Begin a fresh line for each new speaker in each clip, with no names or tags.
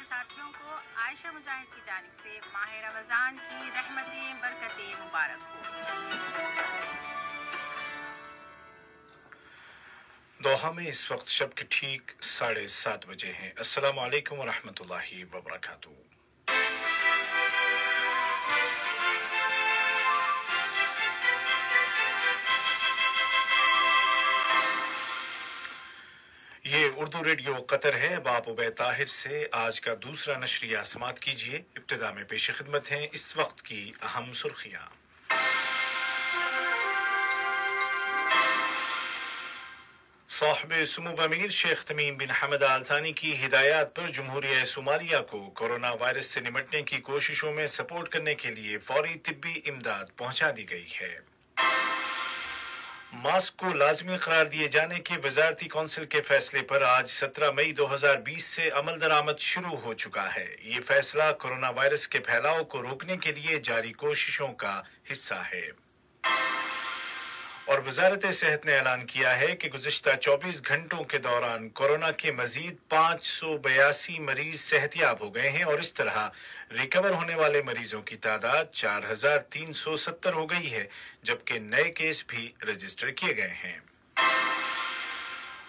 साथियों को आयशा मुजाहिद की जानिब से माह रमज़ान की रहमतें बरकतें मुबारक हो।
दोहा में इस वक्त शब के ठीक 7:30 बजे हैं। अस्सलाम वालेकुम वरहमतुल्लाहि वबरकातुहू। ये उर्दू रेडियो कतर है। अब आप उबैद ताहिर से आज का दूसरा नशरिया समात कीजिए। इब्तिदा में पेश खिदमत हैं इस वक्त की अहम सुर्खियां। साहिब सुमू अमीर शेख तमीम बिन हमद आल थानी की हिदायत पर जमहूरिया सोमालिया को कोरोना वायरस से निपटने की कोशिशों में सपोर्ट करने के लिए फौरी तिब्बी इमदाद पहुंचा दी गई है। मास्क को लाजमी करार दिए जाने के वजारती कौंसिल के फैसले पर आज 17 मई 2020 से अमल दरामद शुरू हो चुका है। ये फैसला कोरोना वायरस के फैलाव को रोकने के लिए जारी कोशिशों का हिस्सा है। और वजारत सेहत ने ऐलान किया है कि गुज़िश्ता 24 घंटों के दौरान कोरोना के मजीद 582 मरीज सेहतियाब हो गए हैं और इस तरह रिकवर होने वाले मरीजों की तादाद 4370 हो गई है, जबकि नए केस भी रजिस्टर किए गए हैं।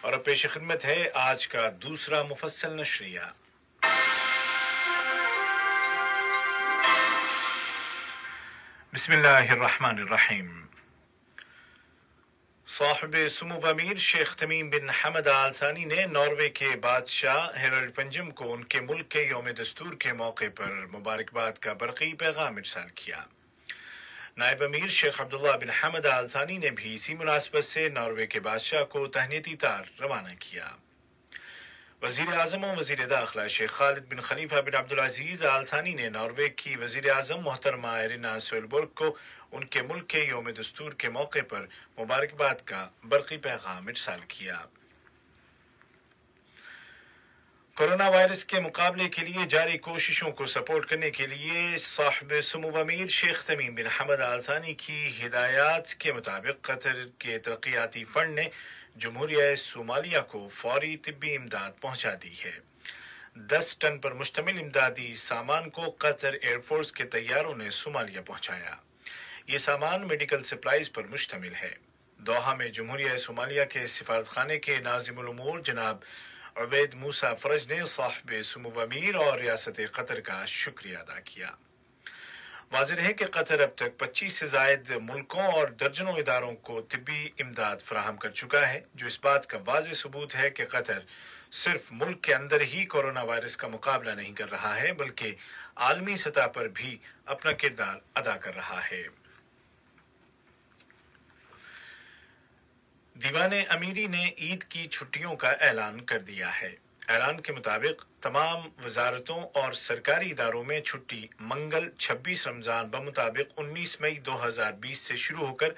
और अब पेश खिदमत है आज का दूसरा मुफस्सल नशरिया। बिस्मिल्लाहिर्रहमानिर्रहीम। साहिब सुमू अमीर शेख तमीम बिन हमद आल थानी ने नॉर्वे के बादशाह हेरल्ड पंजम को उनके मुल्क के यौम दस्तूर के मौके पर मुबारकबाद का बरक़ी पैगाम इरसाल किया। नायब अमीर शेख अब्दुल्ला बिन हमद आल थानी ने भी इसी मुनासबत से नॉर्वे के बादशाह को तहनीती तार रवाना किया। वज़ीर आज़म और वज़ीर दाखिला शेख खालिद बिन खलीफा बिन अब्दुल अजीज आल थानी ने नॉर्वे की वज़ीर आज़म मोहतरमा एरिना सोलबर्ग को उनके मुल्क के यौम दस्तूर के मौके पर मुबारकबाद का बरक़ी पैगाम इरसाल किया। कोरोना वायरस के मुकाबले के लिए जारी कोशिशों को सपोर्ट करने के लिए साहिब सुमू अमीर शेख तमीम बिन हमद आल थानी की हिदायत के मुताबिक कतर के तरक्याती फंड ने जमहूरिया सोमालिया को फौरी तिब्बी इमदाद पहुंचा दी है। 10 टन पर मुश्तमिल इमदादी सामान को कतर एयरफोर्स के तैयारों ने सोमालिया पहुंचाया। ये सामान मेडिकल सप्लाईज पर मुश्तमिल है। दोहा में जमहूरिया सोमालिया के सिफारत खाने के नाज़िमुल उमूर जनाब उबैद मूसा फरज ने साहिब सुमू अमीर और रियासत कतर का शुक्रिया अदा किया। वाज़ेह है कि कतर अब तक 25 से ज़ायद मुल्कों और दर्जनों इदारों को तिब्बी इमदाद फराहम कर चुका है, जो इस बात का वाज़ेह सबूत है कि कतर सिर्फ मुल्क के अंदर ही कोरोना वायरस का मुकाबला नहीं कर रहा है, बल्कि आलमी सतह पर भी अपना किरदार अदा कर रहा है। दीवाने अमीरी ने ईद की छुट्टियों का ऐलान कर दिया है। ऐलान के मुताबिक तमाम वजारतों और सरकारी इदारों में छुट्टी मंगल 26 रमज़ान बमुताबिक 19 मई 2020 से शुरू होकर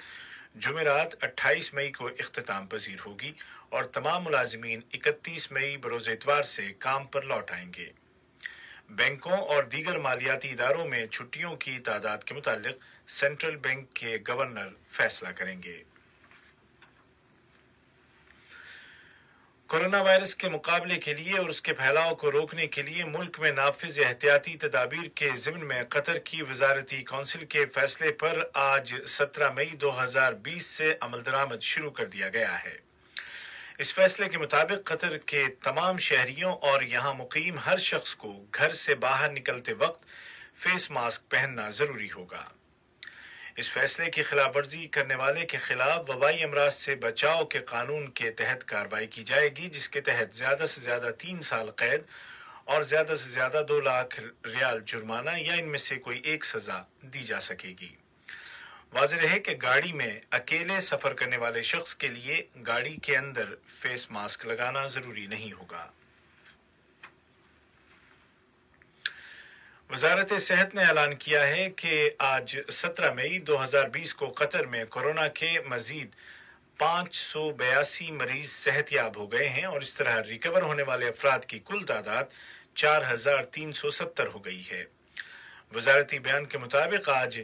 जुमेरात 28 मई को इख्तिताम पजीर होगी और तमाम मुलाजिमीन 31 मई बरोज़ इतवार से काम पर लौट आएंगे। बैंकों और दीगर मालियाती इदारों में छुट्टियों की तादाद के मुतालिक सेंट्रल बैंक के गवर्नर फैसला करेंगे। कोरोना वायरस के मुकाबले के लिए और उसके फैलाव को रोकने के लिए मुल्क में नाफिज एहतियाती तदाबीर के ज़िम्न में कतर की वजारती कौंसिल के फैसले पर आज 17 मई 2020 से अमल दरामद शुरू कर दिया गया है। इस फैसले के मुताबिक कतर के तमाम शहरियों और यहाँ मुकीम हर शख्स को घर से बाहर निकलते वक्त फेस मास्क पहनना ज़रूरी होगा। इस फैसले की खिलाफ वर्जी करने वाले के खिलाफ वबाई अमराज से बचाव के कानून के तहत कार्रवाई की जाएगी, जिसके तहत ज्यादा से ज्यादा 3 साल कैद और ज्यादा से ज्यादा 2 लाख रियाल जुर्माना या इनमें से कोई एक सजा दी जा सकेगी। वाज़ेह है कि गाड़ी में अकेले सफर करने वाले शख्स के लिए गाड़ी के अंदर फेस मास्क लगाना जरूरी नहीं होगा। वजारत सेहत ने ऐलान किया है कि आज 17 मई 2020 को कतर में कोरोना के मजीद 582 मरीज सेहतियाब हो गए हैं और इस तरह रिकवर होने वाले अफराद की कुल तादाद 4370 हो गई है। वजारती बयान के मुताबिक आज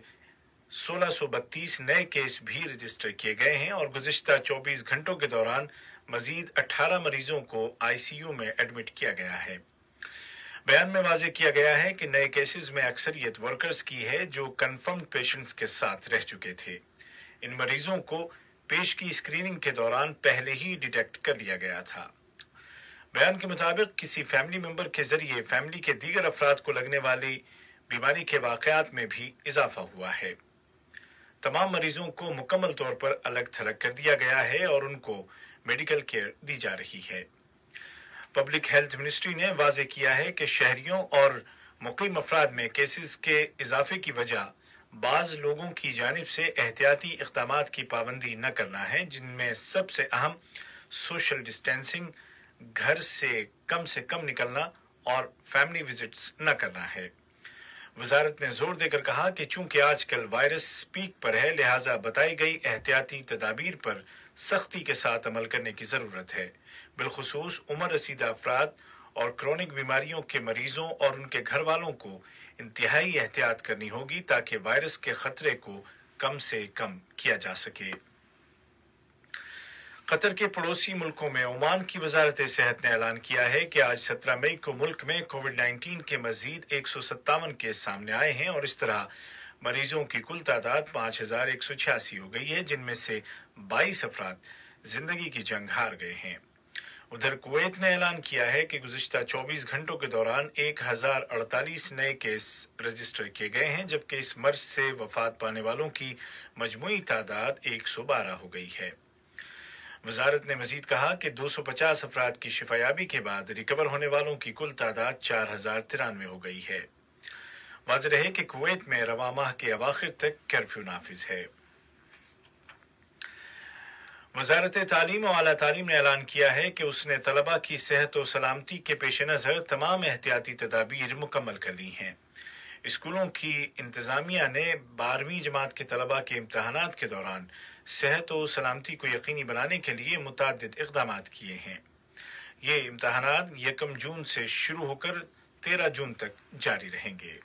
1632 नए केस भी रजिस्टर किए गए हैं और गुज़िश्ता 24 घंटों के दौरान मजीद 18 मरीजों को आईसीयू में एडमिट किया गया है। बयान में वाज़ेह किया गया है कि नए केसेस में अक्सरियत वर्कर्स की है जो कन्फर्म्ड पेशेंट्स के साथ रह चुके थे। इन मरीजों को पेश की स्क्रीनिंग के दौरान पहले ही डिटेक्ट कर लिया गया था। बयान के मुताबिक किसी फैमिली मेंबर के जरिए फैमिली के दीगर अफराद को लगने वाली बीमारी के वाकयात में भी इजाफा हुआ है। तमाम मरीजों को मुकम्मल तौर पर अलग थलग कर दिया गया है और उनको मेडिकल केयर दी जा रही है। पब्लिक हेल्थ मिनिस्ट्री ने वाज़ेह किया है कि शहरियों और मुकीम अफराद में केसेस के इजाफे की वजह बाज लोगों की जानिब से एहतियाती इक़दामात की पाबंदी न करना है, जिनमें सबसे अहम सोशल डिस्टेंसिंग, घर से कम निकलना और फैमिली विजिट्स न करना है। वजारत ने जोर देकर कहा कि चूंकि आजकल वायरस पीक पर है, लिहाजा बताई गई एहतियाती तदाबीर पर सख्ती के साथ अमल करने की ज़रूरत है। बिलखुसूस उम्र रसीदा अफराद और क्रोनिक बीमारियों के मरीजों और उनके घर वालों को इंतहाई एहतियात करनी होगी ताकि वायरस के खतरे को कम से कम किया जा सके। कतर के पड़ोसी मुल्कों में ओमान की वजारत सेहत ने ऐलान किया है कि आज 17 मई को मुल्क में कोविड-19 के मजीद 157 केस सामने आए हैं और इस तरह मरीजों की कुल तादाद 5186 हो गई है, जिनमें से 22 अफराद जिंदगी की जंग हार गए हैं। उधर कुवैत ने ऐलान किया है कि गुज़िश्ता 24 घंटों के दौरान 1048 नए केस रजिस्टर किए गए हैं, जबकि इस मर्ज से वफात पाने वालों की मजमूई तादाद 112 हो गई है। वजारत ने मजीद कहा कि 250 अफराद की शिफायाबी के बाद रिकवर होने वालों की कुल तादाद 4093 हो गई है। वाज़ेह रहे कि कुवैत में रवां माह के अवाखिर तक कर्फ्यू नाफिज है। वजारत तालीम और आला तालीम ने ऐलान किया है कि उसने तलबा की सेहत और सलामती के पेश नज़र तमाम एहतियाती तदाबीर मुकम्मल कर ली हैं। स्कूलों की इंतज़ामिया ने 12वीं जमात के तलबा के इम्तहानात के दौरान सेहत और सलामती को यकीनी बनाने के लिए मुतअद्दिद इक़दामात किए हैं। ये इम्तहानात 1 जून से शुरू होकर 13 जून तक जारी रहेंगे।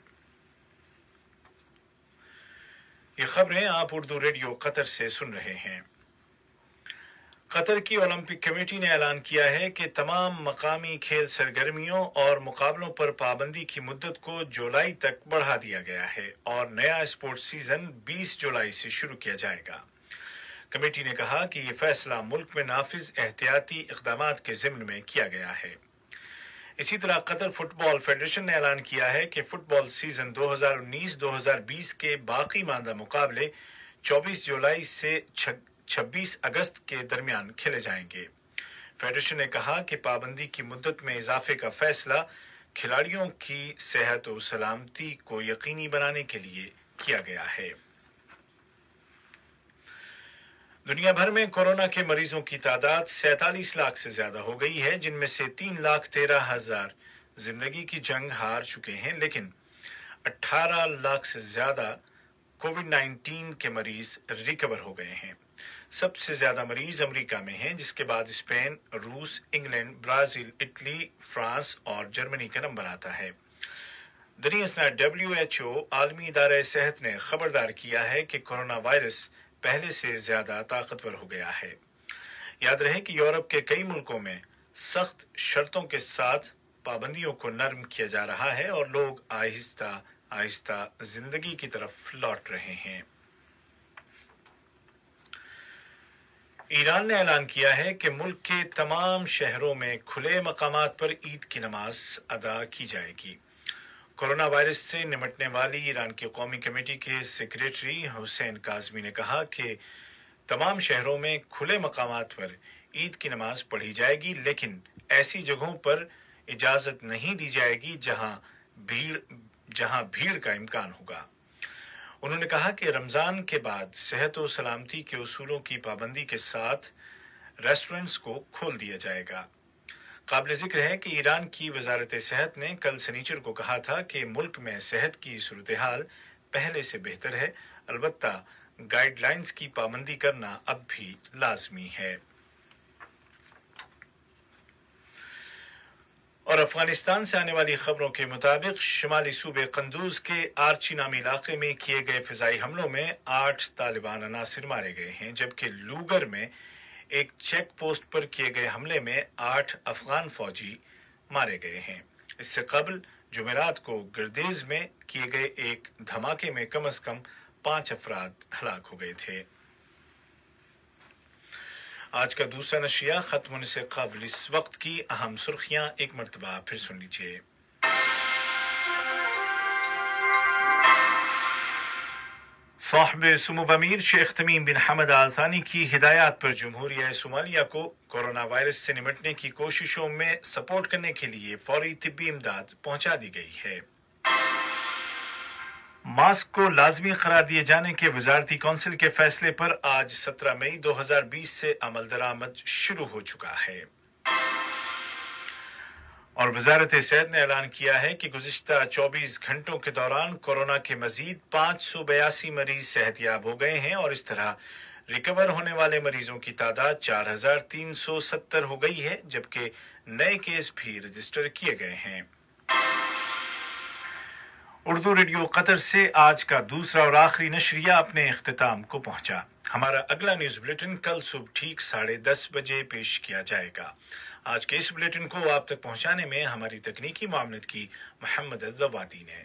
ये खबरें आप उर्दू रेडियो कतर से सुन रहे हैं। कतर की ओलंपिक कमेटी ने ऐलान किया है कि तमाम मकामी खेल सरगर्मियों और मुकाबलों पर पाबंदी की मुद्दत को जुलाई तक बढ़ा दिया गया है और नया स्पोर्ट्स सीजन 20 जुलाई से शुरू किया जाएगा। कमेटी ने कहा कि ये फैसला मुल्क में नाफिज एहतियाती इक़दामात के ज़िम्न में किया गया है। इसी तरह कतर फुटबॉल फेडरेशन ने ऐलान किया है कि फुटबॉल सीजन 2019-2020 के बाकी मांदा मुकाबले 24 जुलाई से 26 अगस्त के दरमियान खेले जाएंगे। फेडरेशन ने कहा कि पाबंदी की मुद्दत में इजाफे का फैसला खिलाड़ियों की सेहत और सलामती को यकीनी बनाने के लिए किया गया है। दुनिया भर में कोरोना के मरीजों की तादाद 47 लाख से ज्यादा हो गई है, जिनमें से 3,13,000 जिंदगी की जंग हार चुके हैं, लेकिन 18 लाख से ज्यादा कोविड-19 के मरीज रिकवर हो गए हैं। सबसे ज्यादा मरीज अमेरिका में हैं, जिसके बाद स्पेन, रूस, इंग्लैंड, ब्राजील, इटली, फ्रांस और जर्मनी का नंबर आता है। दरअसल WHO आलमी इदारा सेहत ने खबरदार किया है कि कोरोना वायरस पहले से ज्यादा ताकतवर हो गया है। याद रहे कि यूरोप के कई मुल्कों में सख्त शर्तों के साथ पाबंदियों को नरम किया जा रहा है और लोग आहिस्ता आहिस्ता जिंदगी की तरफ लौट रहे हैं। ईरान ने ऐलान किया है कि मुल्क के तमाम शहरों में खुले मकामात पर ईद की नमाज अदा की जाएगी। कोरोना वायरस से निपटने वाली ईरान की कौमी कमेटी के सेक्रेटरी हुसैन काज़मी ने कहा कि तमाम शहरों में खुले मकामात पर ईद की नमाज पढ़ी जाएगी, लेकिन ऐसी जगहों पर इजाज़त नहीं दी जाएगी जहां भीड़ का इम्कान होगा। उन्होंने कहा कि रमज़ान के बाद सेहत और सलामती के उसूलों की पाबंदी के साथ रेस्टोरेंट्स को खोल दिया जाएगा। काबिल ज़िक्र है कि ईरान की वजारत सेहत ने कल शनिचर को कहा था कि मुल्क में सेहत की सूरत हाल पहले से बेहतर है, अलबत्ता गाइडलाइंस की पाबंदी करना अब भी लाजमी है। और अफगानिस्तान से आने वाली खबरों के मुताबिक शुमाली सूबे कंदूज के आर्ची नामी इलाके में किए गए फिजाई हमलों में 8 तालिबान अनासिर मारे गए हैं, जबकि लूगर में एक चेक पोस्ट पर किए गए हमले में 8 अफगान फौजी मारे गए हैं। اس से कबल जुमेरात को गर्देज में किए गए एक धमाके में कम से कम 5 अफराद हलाक हो गए थे। आज का दूसरा नशिया खत्म होने से कबल इस वक्त की अहम सुर्खियां एक मरतबा फिर सुन लीजिए। साहिब सुमो अमीर शेख तमीम बिन हमद आल थानी की हिदायत पर जमहूरिया सोमालिया को कोरोना वायरस से निपटने की कोशिशों में सपोर्ट करने के लिए फौरी तिब्बी इमदाद पहुंचा दी गई है। मास्क को लाजमी करार दिए जाने के वजारती कौंसिल के फैसले पर आज 17 मई 2020 से अमल दरामद शुरू हो चुका है और वजारत सेहत ने ऐलान किया है कि गुज़िश्ता 24 घंटों के दौरान कोरोना के मजीद 582 मरीज सेहतयाब हो गए हैं और इस तरह रिकवर होने वाले मरीजों की तादाद 4370 हो गई है, जबकि नए केस भी रजिस्टर किए गए हैं। उर्दू रेडियो कतर से आज का दूसरा और आखिरी नशरिया अपने इख्तिताम को पहुंचा। हमारा अगला न्यूज बुलेटिन कल सुबह ठीक 10:30 बजे पेश किया जाएगा। आज के इस बुलेटिन को आप तक पहुंचाने में हमारी तकनीकी मामलत की मोहम्मद अज़वादी ने।